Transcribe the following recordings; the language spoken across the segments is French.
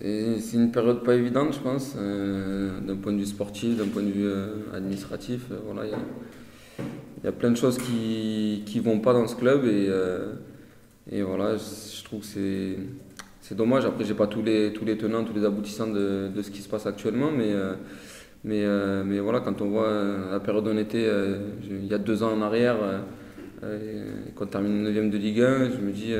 C'est une période pas évidente, je pense, d'un point de vue sportif, d'un point de vue administratif. Voilà, il y a plein de choses qui vont pas dans ce club et voilà, je trouve que c'est dommage. Après, j'ai pas tous les tenants, tous les aboutissants de ce qui se passe actuellement, mais voilà, quand on voit la période où on était il y a 2 ans en arrière, quand on termine 9e de Ligue 1, je me dis.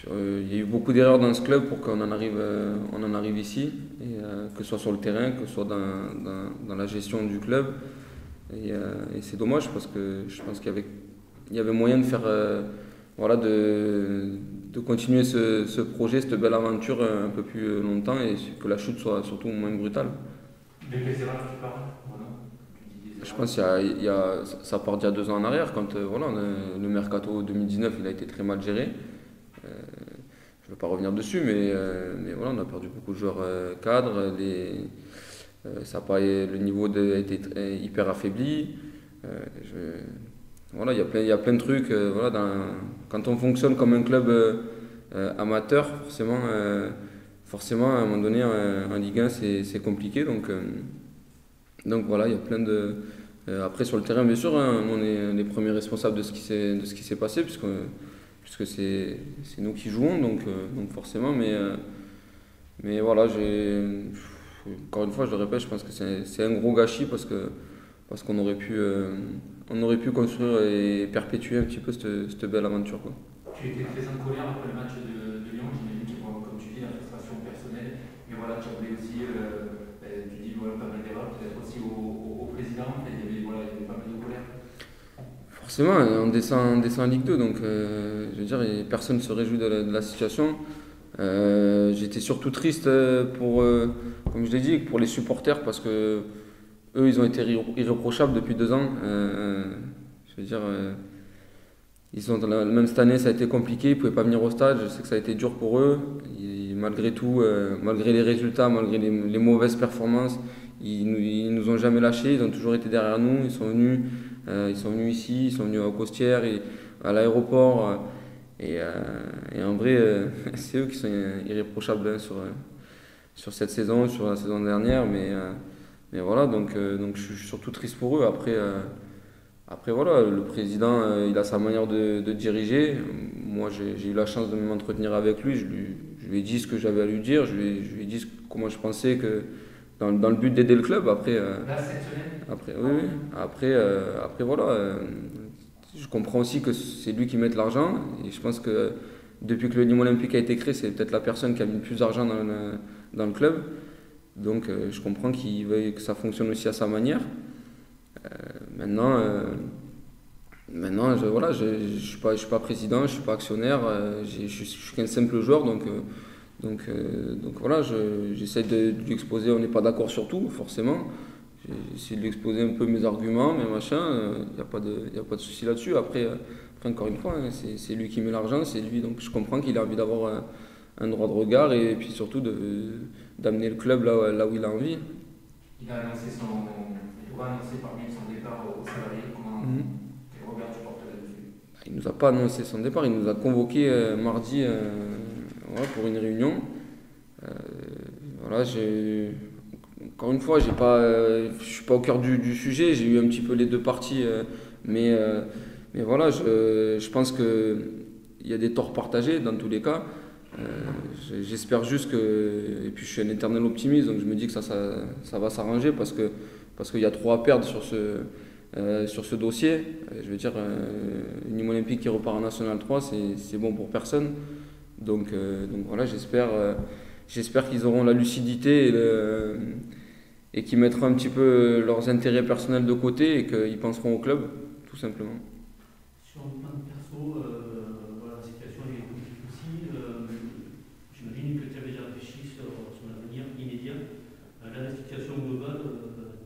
Il y a eu beaucoup d'erreurs dans ce club pour qu'on en arrive ici, que ce soit sur le terrain, que ce soit dans la gestion du club. Et c'est dommage parce que je pense qu'il y avait moyen de faire, voilà, de continuer ce projet, cette belle aventure un peu plus longtemps et que la chute soit surtout moins brutale. De quelles erreurs tu parles? Voilà. Tu dis des Je erreurs. pense ça part d'il y a 2 ans en arrière quand voilà, le mercato 2019 il a été très mal géré. Euh, Je ne veux pas revenir dessus, mais voilà, on a perdu beaucoup de joueurs cadres. Ça a pas, le niveau a été hyper affaibli. Euh, voilà, il y a plein de trucs. Voilà, quand on fonctionne comme un club amateur, forcément, à un moment donné, en Ligue 1, c'est compliqué. Donc voilà, il y a plein de. Après, sur le terrain, bien sûr, hein, on est les premiers responsables de ce qui s'est passé, puisque c'est nous qui jouons, donc forcément, mais voilà, encore une fois, je le répète, je pense que c'est un gros gâchis parce qu'on aurait pu construire et perpétuer un petit peu cette belle aventure, quoi. Tu étais très en colère après le match de Lyon, j'imagine que, bon, comme tu dis, la frustration personnelle, mais voilà, tu voulais aussi, tu dis voilà, pas mal d'erreurs, peut-être aussi au président, il y avait pas mal de colère. Forcément, on descend en Ligue 2, donc je veux dire, personne ne se réjouit de la situation. J'étais surtout triste comme je l'ai dit, pour les supporters parce que eux, ils ont été irréprochables depuis 2 ans. Je veux dire, même cette année, ça a été compliqué, ils ne pouvaient pas venir au stade. Je sais que ça a été dur pour eux. Malgré tout, malgré les résultats, malgré les mauvaises performances, ils nous ont jamais lâchés. Ils ont toujours été derrière nous. Ils sont venus ici, ils sont venus à Costières, et à l'aéroport. Et en vrai, c'est eux qui sont irréprochables, hein, sur cette saison, sur la saison dernière. Mais voilà, donc je suis surtout triste pour eux. Après voilà, le président, il a sa manière de diriger. Moi, j'ai eu la chance de m'entretenir avec lui. Je lui ai dit ce que j'avais à lui dire. Je lui ai dit comment je pensais que, dans le but d'aider le club. Là, cette semaine, Après, oui, ah oui. oui. Après voilà. Je comprends aussi que c'est lui qui met de l'argent. Et je pense que depuis que le Nîmes Olympique a été créé, c'est peut-être la personne qui a mis le plus d'argent dans le club. Donc je comprends qu'il veuille que ça fonctionne aussi à sa manière. Maintenant, voilà, je suis pas président, je suis pas actionnaire, je suis qu'un simple joueur, donc voilà, j'essaie de lui exposer. On n'est pas d'accord sur tout, forcément. J'essaie de lui exposer un peu mes arguments, mes machins. Il n'y a pas de souci là-dessus. Après, encore une fois, hein, c'est lui qui met l'argent, c'est lui, donc je comprends qu'il a envie d'avoir un droit de regard et puis surtout d'amener le club là où il a envie. Il a annoncé il aura annoncé parmi son départ aux salariés. Mhm. Quel regard tu portes là-dessus? Il nous a pas annoncé son départ, il nous a convoqué mardi, voilà, pour une réunion. Euh, voilà, encore une fois, je suis pas au cœur du sujet. J'ai eu un petit peu les deux parties, mais voilà, je pense que il y a des torts partagés dans tous les cas. Euh, J'espère juste et puis je suis un éternel optimiste, donc je me dis que ça va s'arranger parce qu'il y a trop à perdre sur ce dossier. Je veux dire, une Nîmes Olympique qui repart en National 3, c'est bon pour personne. Donc voilà, j'espère qu'ils auront la lucidité et qu'ils mettront un petit peu leurs intérêts personnels de côté et qu'ils penseront au club, tout simplement. Sur le plan perso, voilà, la situation est compliquée aussi. J'imagine que tu as déjà réfléchi sur son avenir immédiat. Là, la situation globale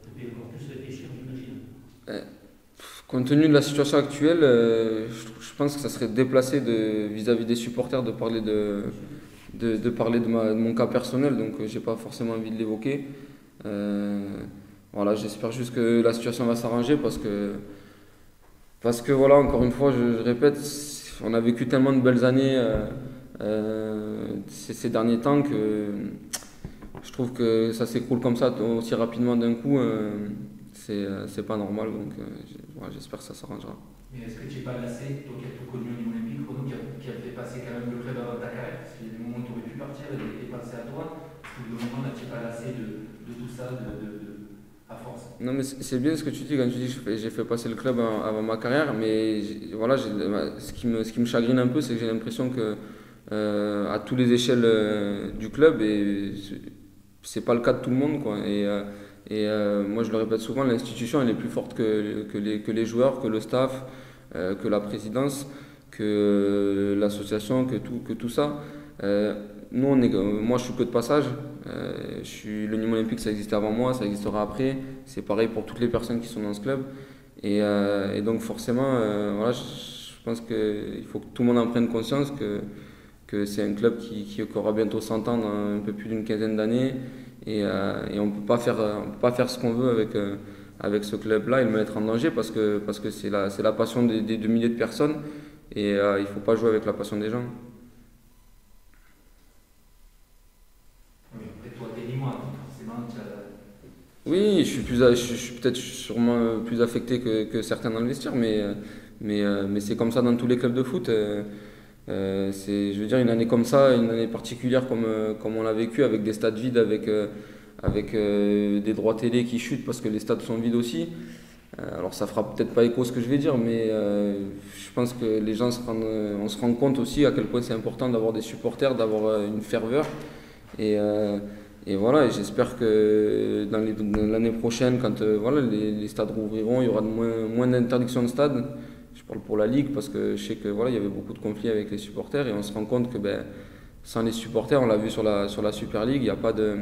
te fait encore plus réfléchir, j'imagine. Euh, Compte tenu de la situation actuelle, je pense que ça serait déplacé vis-à-vis des supporters de parler de mon cas personnel, donc j'ai pas forcément envie de l'évoquer. Euh, voilà, j'espère juste que la situation va s'arranger parce que voilà, encore une fois, je répète, on a vécu tellement de belles années, ces derniers temps que je trouve que ça s'écroule comme ça aussi rapidement d'un coup. C'est pas normal, donc voilà, j'espère que ça s'arrangera. Mais est-ce que tu n'es pas lassé, toi qui as tout connu au niveau olympique, Renaud, qui a fait passer quand même le club avant ta carrière, parce qu'il y a des moments où tu aurais pu partir et passer à toi, est-ce que le moment là, tu n'es pas lassé de tout ça, à force? Non, mais c'est bien ce que tu dis quand tu dis que j'ai fait passer le club avant ma carrière, mais voilà, ce qui me chagrine un peu, c'est que j'ai l'impression que à tous les échelles du club, et c'est pas le cas de tout le monde, quoi. Moi, je le répète souvent, l'institution elle est plus forte que les joueurs, que le staff, que la présidence, que l'association, que tout ça. Nous, moi, je suis que de passage. Le Nîmes Olympique, ça existait avant moi, ça existera après. C'est pareil pour toutes les personnes qui sont dans ce club. Et donc, forcément, voilà, je pense qu'il faut que tout le monde en prenne conscience que c'est un club qui aura bientôt 100 ans dans un peu plus d'une quinzaine d'années. Et on ne peut pas faire ce qu'on veut avec ce club-là et le mettre en danger parce que c'est la passion des 2 milliers de personnes. Et il ne faut pas jouer avec la passion des gens. Oui, après toi, t'es Limois, donc forcément, Oui, je suis peut-être sûrement plus affecté que certains dans le vestiaire, mais c'est comme ça dans tous les clubs de foot. Je veux dire, une année comme ça, une année particulière comme on l'a vécu, avec des stades vides, avec des droits télé qui chutent parce que les stades sont vides aussi. Alors ça fera peut-être pas écho ce que je vais dire, mais je pense que les gens on se rend compte aussi à quel point c'est important d'avoir des supporters, d'avoir une ferveur. Et, et voilà, et j'espère que dans l'année prochaine, quand voilà, les stades rouvriront, il y aura moins d'interdictions de stades. Je parle pour la Ligue parce que je sais que voilà, il y avait beaucoup de conflits avec les supporters et on se rend compte que sans les supporters, on l'a vu sur la Super League, il n'y a pas de,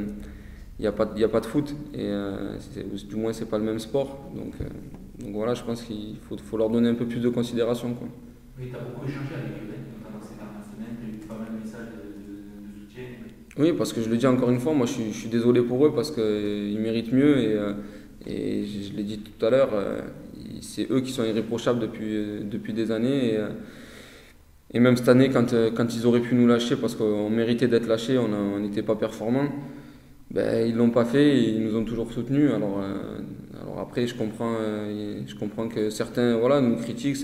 il y a pas de foot. Et du moins, c'est pas le même sport. Donc voilà, je pense qu'il faut leur donner un peu plus de considération, quoi. oui, tu as beaucoup échangé avec eux, notamment ces dernières semaines, tu as eu pas mal de messages de soutien. Oui, parce que je le dis encore une fois, moi je suis désolé pour eux parce qu'ils méritent mieux et je l'ai dit tout à l'heure, c'est eux qui sont irréprochables depuis des années. Et même cette année, quand ils auraient pu nous lâcher parce qu'on méritait d'être lâchés, on n'était pas performants, ils l'ont pas fait et ils nous ont toujours soutenus. Alors après, je comprends que certains voilà, nous critiquent,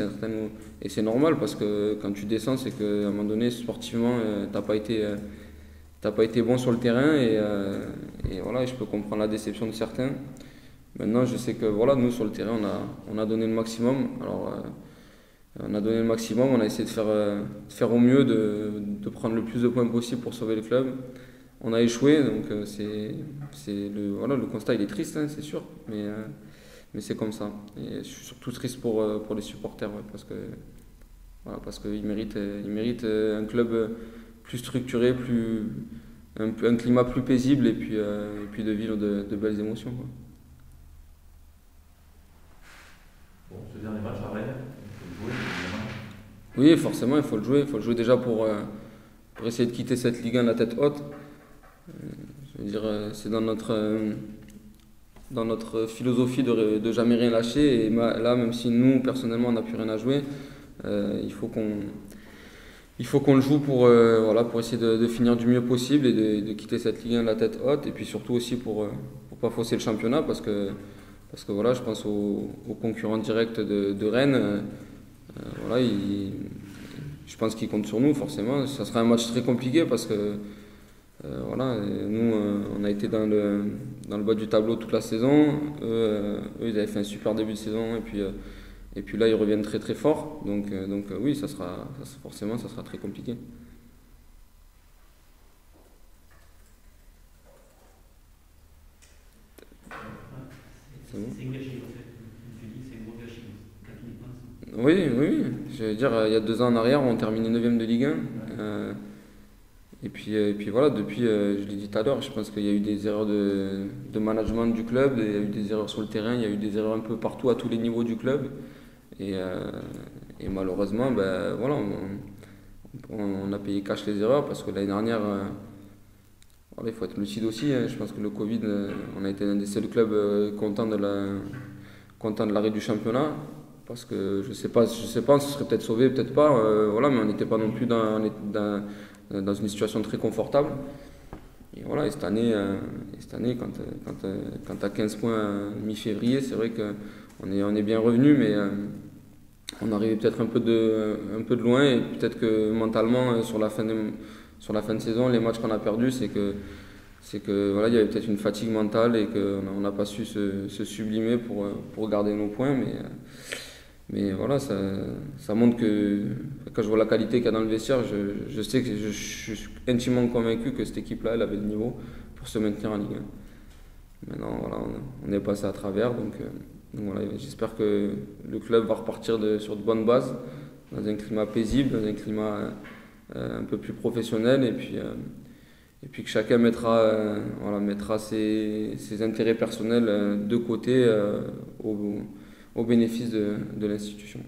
et c'est normal parce que quand tu descends, c'est qu'à un moment donné, sportivement, t'as pas été bon sur le terrain et voilà, je peux comprendre la déception de certains. Maintenant, je sais que voilà, nous sur le terrain, on a donné le maximum. Alors, on a donné le maximum, on a essayé de faire au mieux, de prendre le plus de points possible pour sauver le club. On a échoué, donc voilà, le constat il est triste, hein, c'est sûr, mais c'est comme ça. Et je suis surtout triste pour les supporters, ouais, parce qu'ils méritent un club plus structuré, un climat plus paisible et puis de vivre de belles émotions, quoi. Bon, ce dernier match à Rennes, il faut le jouer, évidemment. Oui, forcément, il faut le jouer. Il faut le jouer déjà pour essayer de quitter cette Ligue 1 la tête haute. Je veux dire, c'est dans notre philosophie de jamais rien lâcher. Et là, même si nous, personnellement, on n'a plus rien à jouer, il faut qu'on le joue pour essayer de finir du mieux possible et de quitter cette Ligue 1 la tête haute. Et puis surtout aussi pour pas fausser le championnat parce que voilà, je pense aux concurrents directs de Rennes. Voilà, je pense qu'ils comptent sur nous, forcément. Ça sera un match très compliqué parce que voilà, nous, on a été dans le bas du tableau toute la saison. Eux, ils avaient fait un super début de saison et puis là, ils reviennent très très fort. Donc oui, forcément, ça sera très compliqué. C'est un gâchis en fait. Tu dis c'est un gros gâchis quand tu y penses. Oui. Je veux dire, il y a 2 ans en arrière, on terminait 9e de Ligue 1. Et puis voilà, depuis, je l'ai dit tout à l'heure, je pense qu'il y a eu des erreurs de management du club, il y a eu des erreurs sur le terrain, il y a eu des erreurs un peu partout à tous les niveaux du club. Et malheureusement, voilà, on a payé cash les erreurs parce que l'année dernière, voilà, il faut être lucide aussi, hein. Je pense que le Covid, on a été un des seuls clubs contents de l'arrêt du championnat. parce que je sais pas, on se serait peut-être sauvé, peut-être pas, voilà, mais on n'était pas non plus dans une situation très confortable. Et voilà, et cette année, quand tu as 15 points mi-février, c'est vrai qu'on est bien revenu, mais on arrivait peut-être un peu de loin, et peut-être que mentalement, sur la fin de saison, les matchs qu'on a perdus, c'est que voilà, il y avait peut-être une fatigue mentale et qu'on n'a pas su se sublimer pour garder nos points, mais voilà, ça montre que quand je vois la qualité qu'il y a dans le vestiaire, je sais que je suis intimement convaincu que cette équipe-là, elle avait le niveau pour se maintenir en Ligue 1. Maintenant, voilà, on est passé à travers, donc voilà, j'espère que le club va repartir sur de bonnes bases, dans un climat paisible, dans un climat un peu plus professionnel, et puis que chacun mettra ses intérêts personnels de côté au bénéfice de l'institution.